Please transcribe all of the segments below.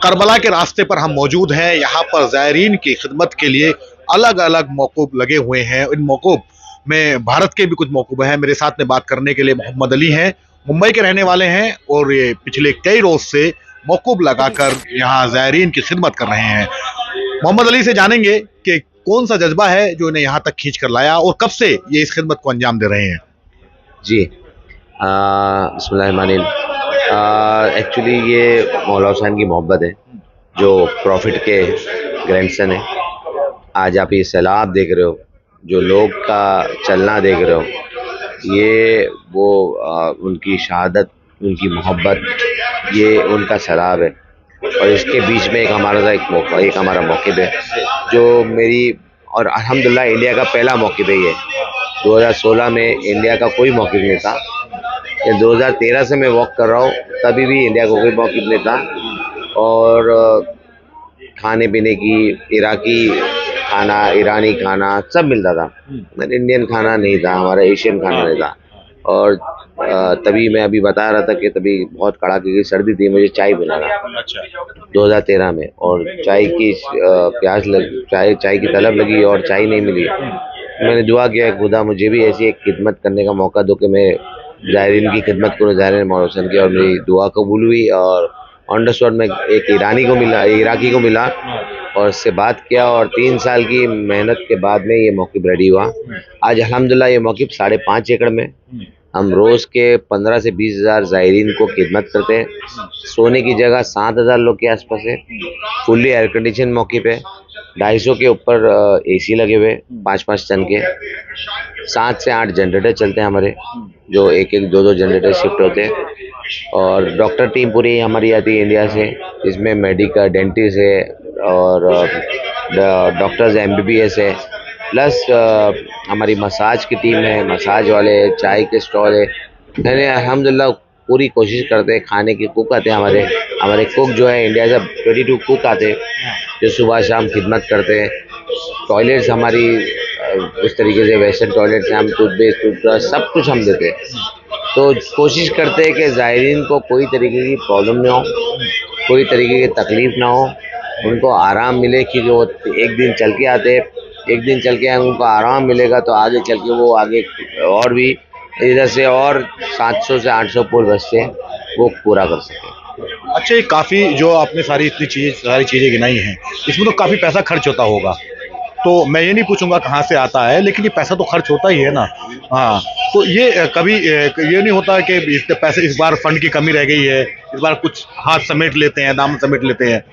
Karbala के रास्ते पर हम मौजूद हैं। यहाँ पर ज़ायरीन की खिदमत के लिए अलग अलग मौक़ूफ़ लगे हुए हैं। इन मौक़ूफ़ में भारत के भी कुछ मौक़ूफ़ हैं। मेरे साथ में बात करने के लिए मोहम्मद अली हैं, मुंबई के रहने वाले हैं और ये पिछले कई रोज़ से मौक़ूफ़ लगाकर यहाँ ज़ायरीन की खिदमत कर रहे हैं। मोहम्मद अली से जानेंगे कि कौन सा जज्बा है जो इन्हें यहाँ तक खींच कर लाया और कब से ये इस खिदमत को अंजाम दे रहे हैं। जी, बिस्मिल्लाहिर्रहमानिर्रहीम। एक्चुअली ये मौला हुसैन की मोहब्बत है, जो प्रॉफिट के ग्रैंडसन है। आज आप ये सैलाब देख रहे हो, जो लोग का चलना देख रहे हो, ये वो उनकी शहादत, उनकी मोहब्बत, ये उनका सैलाब है। और इसके बीच में एक हमारा मौक़िफ़ है जो मेरी और अल्हम्दुलिल्लाह इंडिया का पहला मौक़िफ़ है ये। 2016 में इंडिया का कोई मौक़िफ़ नहीं था। ये 2013 से मैं वॉक कर रहा हूँ, तभी भी इंडिया को कोई मौक़िफ़ नहीं था। और खाने पीने की इराकी खाना, ईरानी खाना सब मिलता था, मगर इंडियन खाना नहीं था, हमारा एशियन खाना नहीं था। और तभी मैं अभी बता रहा था कि तभी बहुत कड़ाके की सर्दी थी, मुझे चाय बनाना 2013 में, और चाय की चाय की तलब लगी और चाय नहीं मिली। मैंने दुआ किया, खुदा मुझे भी ऐसी एक खिदमत करने का मौका दो कि मैं ज़ायरीन की खिदमत करूँ, ज़ायरीन मौला हुसैन की। और मेरी दुआ कबूल हुई और ऑन द स्पॉट में एक इराकी को मिला और उससे बात किया, और 3 साल की मेहनत के बाद में ये मौक़िफ़ रेडी हुआ। आज अल्हम्दुलिल्लाह ये मौक़िफ़ 5.5 एकड़ में हम रोज़ के 15 से 20 हज़ार ज़ायरीन को खिदमत करते हैं। सोने की जगह 7,000 लोग के आसपास है। फुल्ली एयर कंडीशन मौक़िफ़ है। 250 के ऊपर एसी लगे हुए 5-5 टन के। 7 से 8 जनरेटर चलते हैं हमारे, जो एक 2 जनरेटर शिफ्ट होते हैं। और डॉक्टर टीम पूरी हमारी आती है इंडिया से, इसमें मेडिकल, डेंटिस्ट है और डॉक्टर्स MBBS है, प्लस हमारी मसाज की टीम है, मसाज वाले, चाय के स्टॉल है। यानी अल्हम्दुलिल्लाह पूरी कोशिश करते हैं। खाने के कुक आते हैं हमारे कुक जो है इंडिया से 22 कुक आते हैं, जो सुबह शाम खिदमत करते हैं। टॉयलेट्स हमारी उस तरीके से वेस्टर्न टॉयलेट्स हैं, हम टूथपेस्ट, टूथब्रश सब कुछ हम देते हैं। तो कोशिश करते हैं कि ज़ायरीन को कोई तरीके की प्रॉब्लम ना हो, कोई तरीके की तकलीफ़ ना हो, उनको आराम मिले, क्योंकि वो एक दिन चल के आते हैं, एक दिन चल के उनको आराम मिलेगा तो आगे चल के वो आगे और भी इधर से और 700 से 800 पुल बचते हैं, वो पूरा कर सकें। अच्छा, ये काफ़ी जो आपने सारी चीज़ें गिनाई हैं, इसमें तो काफ़ी पैसा खर्च होता होगा। तो मैं ये नहीं पूछूंगा कहाँ से आता है, लेकिन ये पैसा तो खर्च होता ही है ना। हाँ, तो ये कभी ये नहीं होता कि इस बार फंड की कमी रह गई है, इस बार कुछ हाथ समेट लेते हैं, दाम समेट लेते हैं।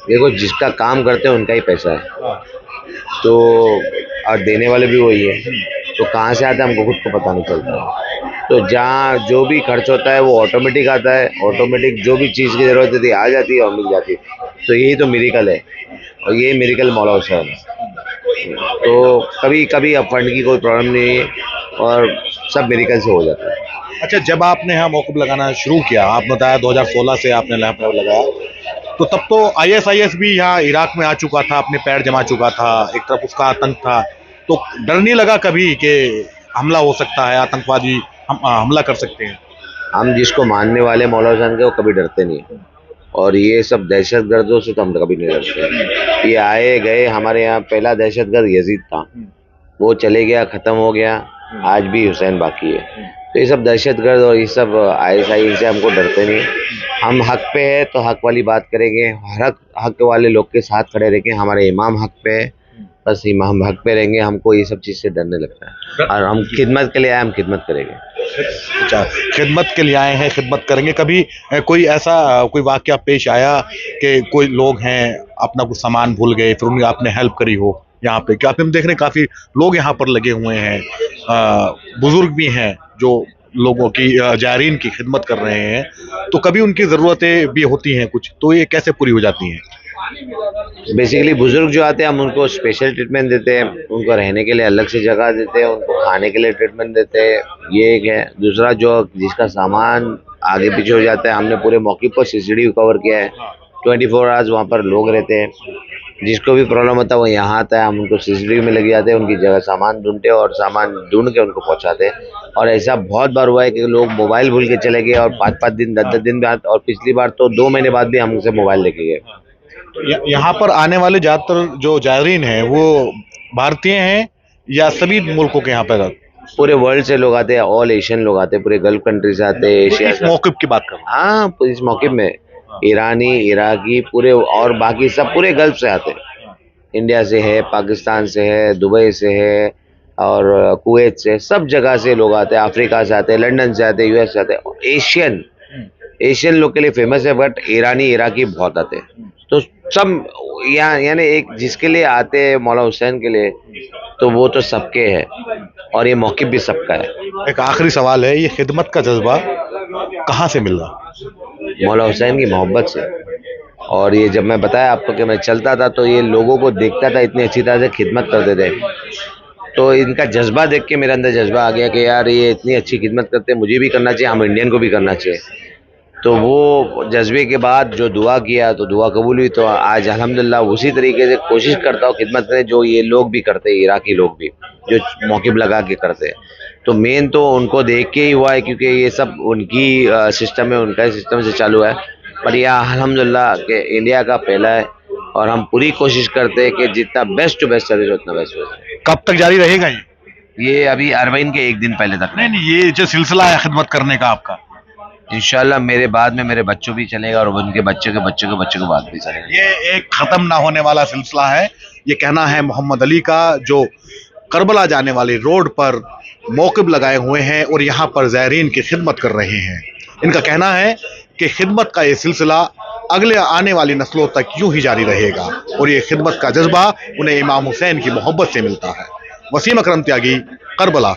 देखो, जिसका काम करते हैं उनका ही पैसा है, तो और देने वाले भी वही है, तो कहाँ से आता है हमको खुद को पता नहीं चलता। तो जहाँ जो भी खर्च होता है वो ऑटोमेटिक आता है, ऑटोमेटिक जो भी चीज़ की ज़रूरत होती है आ जाती है और मिल जाती है। तो यही तो मिरेकल है, और ये मिरेकल मौला हुसैन है। तो कभी कभी अब फंड की कोई प्रॉब्लम नहीं है और सब मिरेकल से हो जाता है। अच्छा, जब आपने यहाँ मौक़िफ़ लगाना शुरू किया, आपने बताया 2016 से आपने लैंप लगाया, तो तब तो ISIS भी यहाँ इराक में आ चुका था, अपने पैर जमा चुका था, एक तरफ उसका आतंक था। तो डर नहीं लगा कभी कि हमला हो सकता है, आतंकवादी हमला कर सकते हैं? हम जिसको मानने वाले मौला हुसैन के, वो कभी डरते नहीं है, और ये सब दहशतगर्दों से तो हम कभी नहीं डरते। ये आए गए, हमारे यहाँ पहला दहशतगर्द यजीद था, वो चले गया, ख़त्म हो गया, आज भी हुसैन बाकी है। तो ये सब दहशतगर्द और ये सब ISI से हमको डरते नहीं। हम हक पे है तो हक वाली बात करेंगे, हक वाले लोग के साथ खड़े रहेंगे। हमारे इमाम हक पे है, बस हम हक पे रहेंगे। हमको ये सब चीज़ से डर नहीं लगता है, और हम खिदमत के लिए आए, हम खिदमत करेंगे। अच्छा, खिदमत के लिए आए हैं, खिदमत करेंगे। कभी कोई ऐसा कोई वाक़या पेश आया कि कोई लोग हैं अपना कुछ सामान भूल गए, फिर उनकी आपने हेल्प करी हो यहाँ पे? क्या हम देख रहे हैं काफ़ी लोग यहाँ पर लगे हुए हैं, बुजुर्ग भी हैं जो लोगों की ज़ायरीन की खिदमत कर रहे हैं, तो कभी उनकी ज़रूरतें भी होती हैं कुछ, तो ये कैसे पूरी हो जाती हैं? बेसिकली बुजुर्ग जो आते हैं, हम उनको स्पेशल ट्रीटमेंट देते हैं, उनको रहने के लिए अलग से जगह देते हैं, उनको खाने के लिए ट्रीटमेंट देते हैं, ये एक है। दूसरा, जो जिसका सामान आगे पीछे हो जाता है, हमने पूरे मौके पर CCTV कवर किया है, 24 आवर्स वहाँ पर लोग रहते हैं। जिसको भी प्रॉब्लम होता है वो यहाँ आता है, हम उनको सीसीटीवी में लगे जाते हैं, उनकी जगह सामान ढूंढते हैं और सामान ढूंढ के उनको पहुँचाते हैं। और ऐसा बहुत बार हुआ है कि लोग मोबाइल भूल के चले गए और 5-5 दिन 10-10 दिन बाद, और पिछली बार तो 2 महीने बाद भी हमसे मोबाइल लेके गए। यहाँ पर आने वाले ज्यादातर जो जायरीन हैं वो भारतीय हैं या सभी मुल्कों के यहाँ पर? पूरे वर्ल्ड से लोग आते हैं, ऑल एशियन लोग आते हैं, पूरे गल्फ कंट्री से आते हैं, एशिया इस से। मौक़िफ़ की बात कर रहा हूँ। हाँ, इस मौके में ईरानी, इराकी, पूरे और बाकी सब पूरे गल्फ से आते हैं। इंडिया से है, पाकिस्तान से है, दुबई से है और कुवैत से, सब जगह से लोग आते हैं। अफ्रीका से आते हैं, लंदन से आते हैं, यूएस से आते हैं। एशियन लोग के लिए फेमस है, बट ईरानी, इराकी बहुत आते हैं। तो सब यहाँ यानी एक जिसके लिए आते हैं मौला हुसैन के लिए, तो वो तो सबके है और ये मौक़िफ़ भी सबका है। एक आखिरी सवाल है, ये खिदमत का जज्बा कहाँ से मिल रहा? मौला हुसैन की मोहब्बत से। और ये जब मैं बताया आपको कि मैं चलता था तो ये लोगों को देखता था, इतनी अच्छी तरह से खिदमत करते थे, तो इनका जज्बा देख के मेरे अंदर जज्बा आ गया कि यार ये इतनी अच्छी खिदमत करते हैं, मुझे भी करना चाहिए, हम इंडियन को भी करना चाहिए। तो वो जज्बे के बाद जो दुआ किया तो दुआ कबूल हुई। तो आज अल्हम्दुलिल्लाह उसी तरीके से कोशिश करता हूँ खिदमत करें जो ये लोग भी करते हैं, इराकी लोग भी जो मौक़िफ़ लगा के करते हैं। तो मेन तो उनको देख के ही हुआ है, क्योंकि ये सब उनकी सिस्टम है, उनका सिस्टम से चालू है। पर यह अल्हम्दुलिल्लाह कि इंडिया का पहला है और हम पूरी कोशिश करते हैं कि जितना बेस्ट टू बेस्ट सर्विस उतना बेस्ट हो। कब तक जारी रहेगा ये अभी अरबईन के एक दिन पहले तक। नहीं, ये जो सिलसिला है खिदमत करने का आपका, इंशाल्लाह मेरे बाद में मेरे बच्चों भी चलेगा और उनके बच्चे के बच्चे के बच्चे के बाद भी चलेगा। ये एक ख़त्म ना होने वाला सिलसिला है, ये कहना है मोहम्मद अली का, जो करबला जाने वाली रोड पर मौक़िफ़ लगाए हुए हैं और यहाँ पर ज़ायरीन की खिदमत कर रहे हैं। इनका कहना है कि खिदमत का ये सिलसिला अगले आने वाली नस्लों तक यूं ही जारी रहेगा और ये खिदमत का जज्बा उन्हें इमाम हुसैन की मोहब्बत से मिलता है। वसीम अकरम त्यागी, करबला।